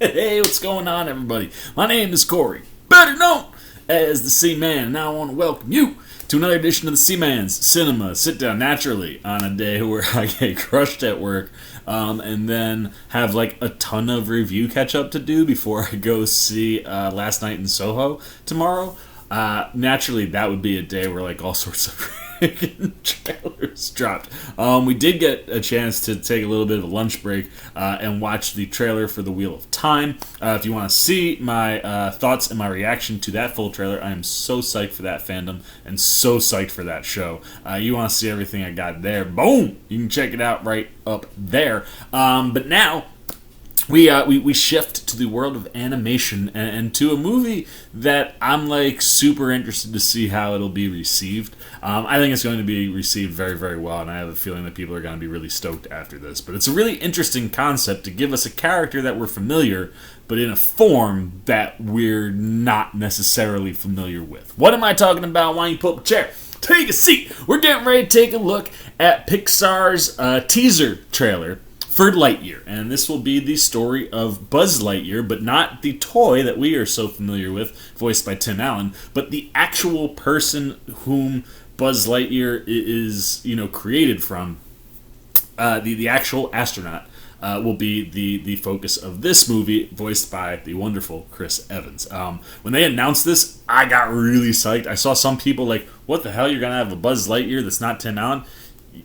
Hey, what's going on, everybody? My name is Corey, better known as the Seaman, and I want to welcome you to another edition of the Seaman's Cinema Sit-Down, naturally on a day where I get crushed at work, and then have like a ton of review catch-up to do before I go see Last Night in Soho tomorrow. Naturally, that would be a day where like all sorts of trailers dropped. We did get a chance to take a little bit of a lunch break and watch the trailer for The Wheel of Time. If you want to see my thoughts and my reaction to that full trailer, I am so psyched for that fandom and so psyched for that show. You want to see everything I got there, boom! You can check it out right up there. But now we shift to the world of animation and to a movie that I'm like super interested to see how it'll be received. I think it's going to be received very, very well, and I have a feeling that people are going to be really stoked after this. But it's a really interesting concept to give us a character that we're familiar, but in a form that we're not necessarily familiar with. What am I talking about? Why don't you pull up a chair? Take a seat. We're getting ready to take a look at Pixar's teaser trailer for Lightyear, and this will be the story of Buzz Lightyear, but not the toy that we are so familiar with, voiced by Tim Allen, but the actual person whom Buzz Lightyear is, created from. The actual astronaut will be the focus of this movie, voiced by the wonderful Chris Evans. When they announced this, I got really psyched. I saw some people like, what the hell, you're gonna have a Buzz Lightyear that's not Tim Allen?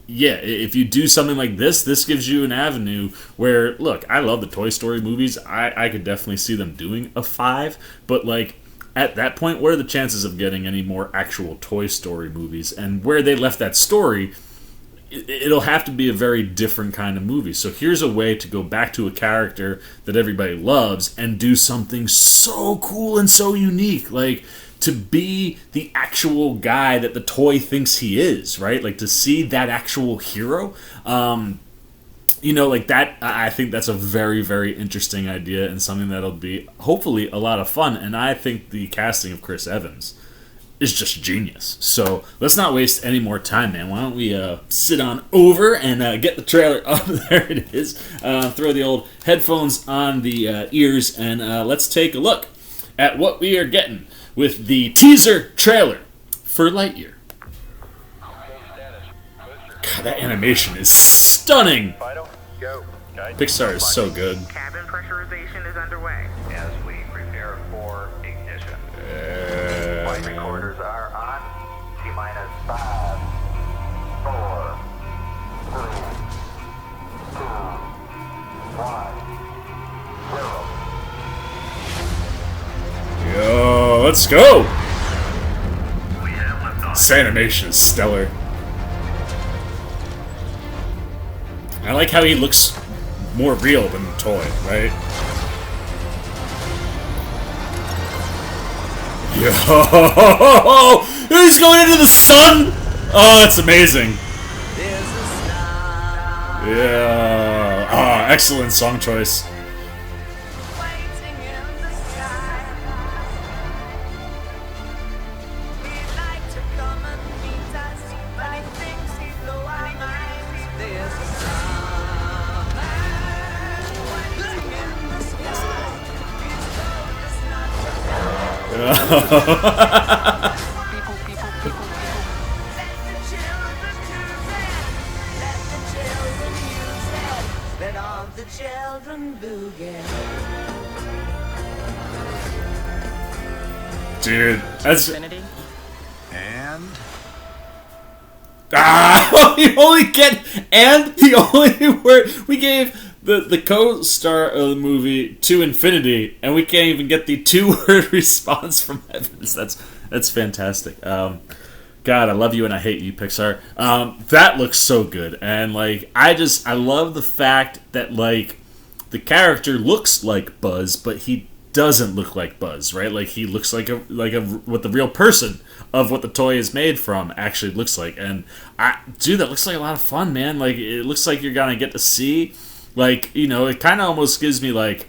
Yeah, if you do something like this gives you an avenue where, look, I love the Toy Story movies. I could definitely see them doing a 5, but like at that point, what are the chances of getting any more actual Toy Story movies? And where they left that story, it'll have to be a very different kind of movie. So here's a way to go back to a character that everybody loves and do something so cool and so unique, like to be the actual guy that the toy thinks he is, right? Like to see that actual hero, like that. I think that's a very, very interesting idea and something that'll be hopefully a lot of fun. And I think the casting of Chris Evans is just genius. So let's not waste any more time, man. Why don't we sit on over and get the trailer up? There it is. Throw the old headphones on the ears and let's take a look at what we are getting with the teaser trailer for Lightyear. God, that animation is stunning. Pixar is so good. Cabin pressurization is underway as we prepare for ignition. Flight recorders are on. T-minus 5, 4, 3, 2, 1, 0. Yo, let's go! This animation is stellar. I like how he looks more real than the toy, right? Yo! He's going into the sun! Oh, that's amazing. Yeah. Ah, excellent song choice. Dude, that's Infinity. And you only get and the only word we gave the co-star of the movie to infinity, and we can't even get the 2-word response from Evans. That's fantastic. God, I love you and I hate you, Pixar. That looks so good, and like I love the fact that like the character looks like Buzz, but he doesn't look like Buzz, right? Like he looks like what the real person of what the toy is made from actually looks like. And that looks like a lot of fun, man. Like it looks like you're gonna get to see, like, it kind of almost gives me like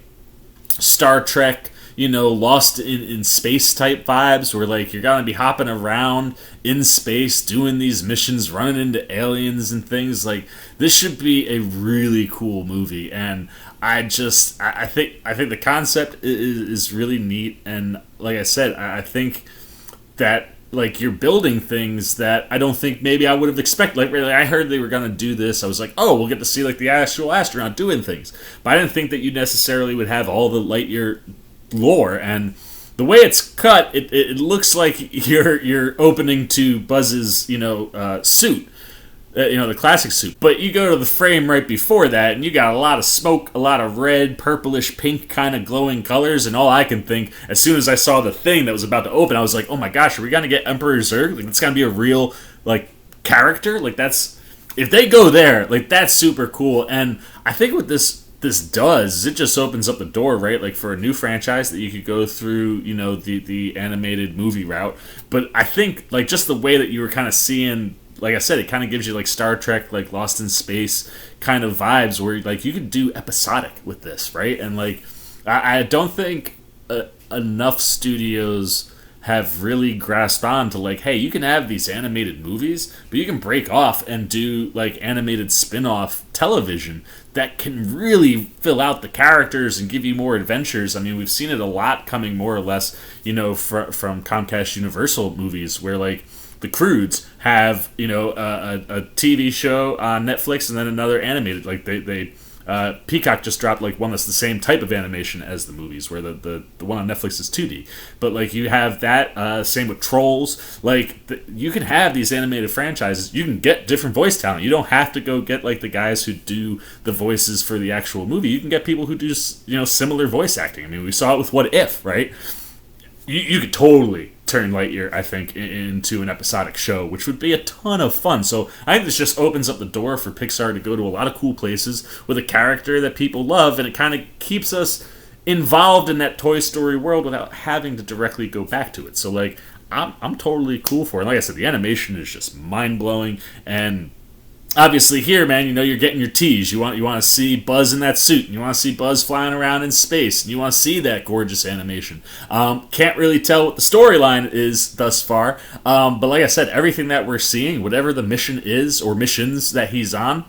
Star Trek, Lost in space type vibes, where like you're gonna be hopping around in space doing these missions, running into aliens and things. Like this should be a really cool movie, and I think the concept is really neat, and like I said, I think that like you're building things that I don't think maybe I would have expected. Like really, I heard they were gonna do this. I was like, oh, we'll get to see like the actual astronaut doing things, but I didn't think that you necessarily would have all the Lightyear lore. And the way it's cut, it looks like you're opening to Buzz's suit. The classic suit. But you go to the frame right before that, and you got a lot of smoke, a lot of red, purplish, pink kind of glowing colors, and all I can think, as soon as I saw the thing that was about to open, I was like, oh my gosh, are we going to get Emperor Zurg? Like, it's going to be a real, like, character? Like, that's... If they go there, like, that's super cool, and I think what this does is it just opens up the door, right? Like, for a new franchise that you could go through, the animated movie route. But I think, like, just the way that you were kind of seeing... Like I said, it kind of gives you like Star Trek, like Lost in Space kind of vibes where like you could do episodic with this, right? And like I don't think enough studios have really grasped on to like, hey, you can have these animated movies, but you can break off and do like animated spin-off television that can really fill out the characters and give you more adventures. I mean, we've seen it a lot coming more or less, from Comcast Universal movies where like the Croods have, a TV show on Netflix and then another animated. Like they Peacock just dropped like one that's the same type of animation as the movies, where the one on Netflix is 2D. But like you have that, same with Trolls. Like you can have these animated franchises. You can get different voice talent. You don't have to go get like the guys who do the voices for the actual movie. You can get people who do similar voice acting. I mean, we saw it with What If, right? You could totally turn Lightyear, I think, into an episodic show, which would be a ton of fun. So I think this just opens up the door for Pixar to go to a lot of cool places with a character that people love, and it kind of keeps us involved in that Toy Story world without having to directly go back to it. So, like, I'm totally cool for it. And like I said, the animation is just mind-blowing, and obviously here, man, you're getting your tease. You want to see Buzz in that suit, and you want to see Buzz flying around in space, and you want to see that gorgeous animation. Can't really tell what the storyline is thus far, but like I said, everything that we're seeing, whatever the mission is, or missions that he's on,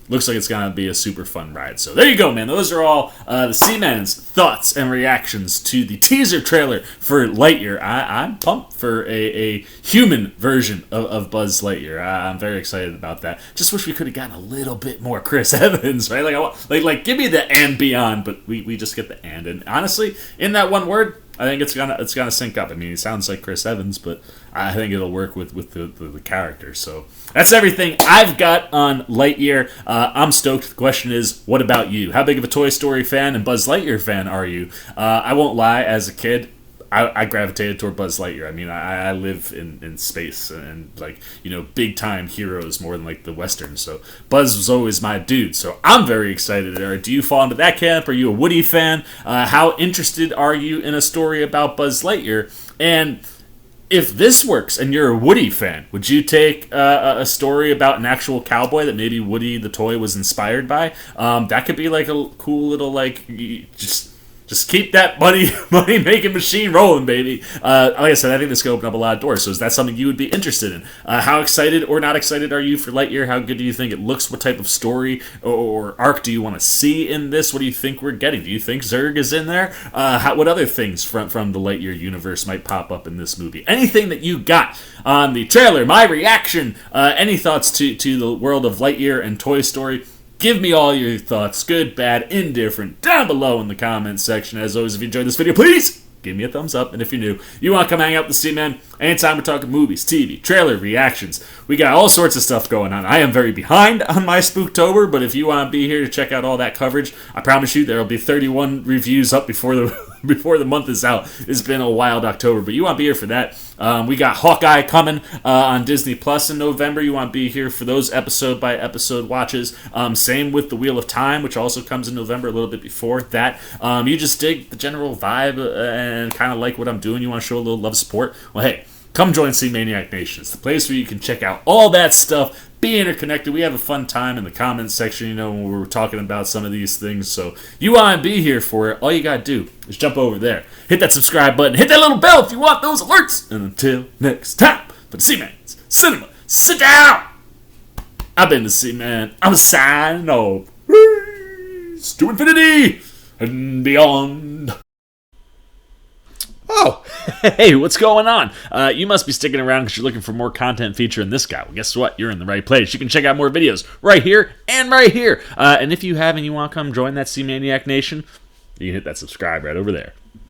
looks like it's going to be a super fun ride. So there you go, man. Those are all the Seaman's thoughts and reactions to the teaser trailer for Lightyear. I'm pumped for a human version of Buzz Lightyear. I'm very excited about that. Just wish we could have gotten a little bit more Chris Evans, right? Like give me the and beyond, but we just get the and. And honestly, in that one word, I think it's gonna sync up. I mean, he sounds like Chris Evans, but I think it'll work with the character. So that's everything I've got on Lightyear. I'm stoked. The question is, what about you? How big of a Toy Story fan and Buzz Lightyear fan are you? I won't lie, as a kid, I gravitated toward Buzz Lightyear. I mean, I live in space and like, big time heroes more than like the Westerns. So Buzz was always my dude. So I'm very excited. Do you fall into that camp? Are you a Woody fan? How interested are you in a story about Buzz Lightyear? And if this works and you're a Woody fan, would you take a story about an actual cowboy that maybe Woody the toy was inspired by? That could be like a cool little like just keep that money making machine rolling, baby. Like I said, I think this could open up a lot of doors. So is that something you would be interested in? How excited or not excited are you for Lightyear? How good do you think it looks? What type of story or arc do you want to see in this? What do you think we're getting? Do you think Zurg is in there? What other things from the Lightyear universe might pop up in this movie? Anything that you got on the trailer, my reaction, any thoughts to the world of Lightyear and Toy Story? Give me all your thoughts, good, bad, indifferent, down below in the comments section. As always, if you enjoyed this video, please give me a thumbs up. And if you're new, you want to come hang out with the Seaman, anytime we're talking movies, TV, trailer, reactions. We got all sorts of stuff going on. I am very behind on my Spooktober, but if you want to be here to check out all that coverage, I promise you there will be 31 reviews up before the month is out. It's been a wild October, but you want to be here for that. We got Hawkeye coming on Disney Plus in November. You want to be here for those episode by episode watches. Same with The Wheel of Time, which also comes in November, a little bit before that. You just dig the general vibe and kind of like what I'm doing. You want to show a little love and support? Well, hey, come join C-Maniac Nation. It's the place where you can check out all that stuff, be interconnected. We have a fun time in the comments section, when we're talking about some of these things. So you want to be here for it, all you got to do is jump over there, hit that subscribe button, hit that little bell if you want those alerts. And until next time, for the C-Man's Cinema, sit down. I've been the C-Man. I'm signing off. movies to infinity and beyond. Oh, hey, what's going on? You must be sticking around because you're looking for more content featuring this guy. Well, guess what? You're in the right place. You can check out more videos right here and right here. And if you have and you want to come join that C-Maniac Nation, you can hit that subscribe right over there.